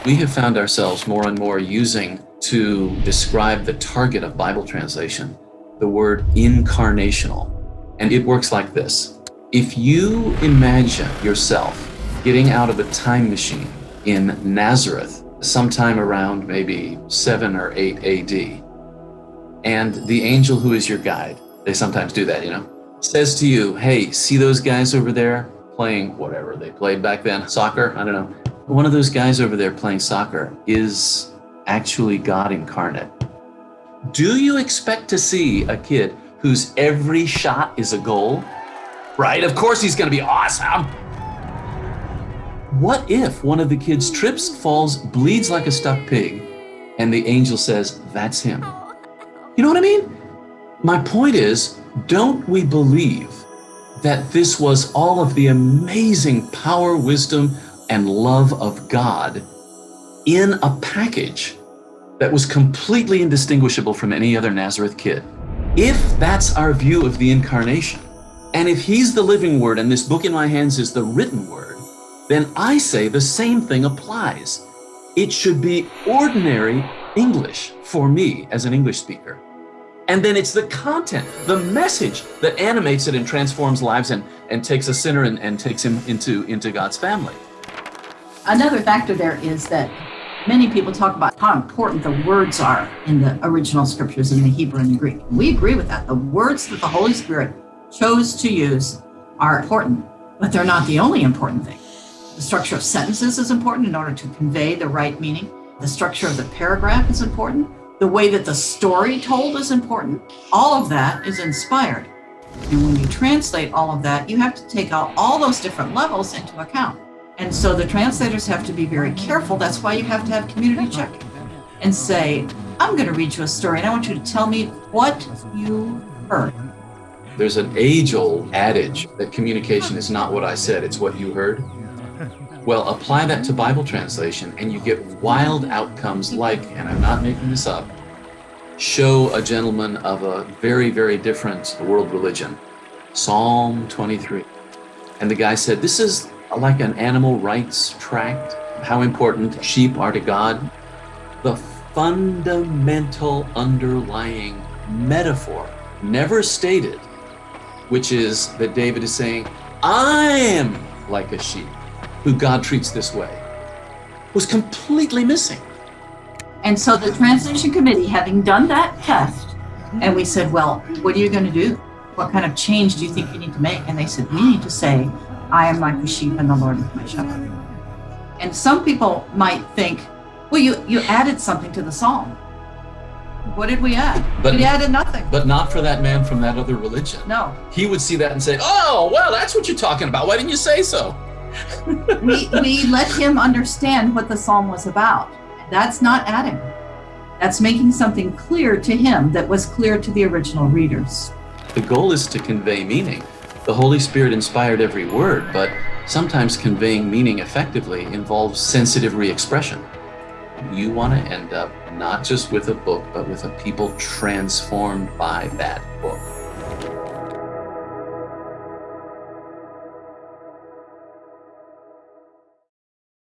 We have found ourselves more and more using to describe the target of Bible translation, the word incarnational. And it works like this. If you imagine yourself getting out of a time machine in Nazareth sometime around maybe 7 or 8 AD, and the angel who is your guide, they sometimes do that, says to you, hey, see those guys over there playing whatever they played back then, soccer? I don't know. One of those guys over there playing soccer is actually God incarnate. Do you expect to see a kid whose every shot is a goal? Right? Of course he's going to be awesome. What if one of the kids trips, falls, bleeds like a stuck pig, and the angel says, that's him? You know what I mean? My point is, don't we believe that this was all of the amazing power, wisdom, and love of God in a package that was completely indistinguishable from any other Nazareth kid? If that's our view of the incarnation, and if he's the living word and this book in my hands is the written word, then I say the same thing applies. It should be ordinary English for me as an English speaker. And then it's the content, the message that animates it and transforms lives and takes a sinner and takes him into God's family. Another factor there is that many people talk about how important the words are in the original scriptures in the Hebrew and the Greek. We agree with that. The words that the Holy Spirit chose to use are important, but they're not the only important thing. The structure of sentences is important in order to convey the right meaning. The structure of the paragraph is important. The way that the story told is important. All of that is inspired. And when you translate all of that, you have to take out all those different levels into account. And so the translators have to be very careful. That's why you have to have community check and say, I'm going to read you a story and I want you to tell me what you heard. There's an age-old adage that communication is not what I said, it's what you heard. Well, apply that to Bible translation and you get wild outcomes like, and I'm not making this up, show a gentleman of a very, very different world religion, Psalm 23. And the guy said, this is like an animal rights tract, how important sheep are to God. The fundamental underlying metaphor, never stated, which is that David is saying, I am like a sheep who God treats this way, was completely missing. And so the translation committee, having done that test, and we said, well, what are you going to do? What kind of change do you think you need to make? And they said, we need to say, I am like the sheep and the Lord is my shepherd. And some people might think, well, you added something to the psalm. What did we add? We added nothing. But not for that man from that other religion. No. He would see that and say, oh, well, that's what you're talking about. Why didn't you say so? we let him understand what the psalm was about. That's not adding. That's making something clear to him that was clear to the original readers. The goal is to convey meaning. The Holy Spirit inspired every word, but sometimes conveying meaning effectively involves sensitive re-expression. You want to end up not just with a book, but with a people transformed by that book.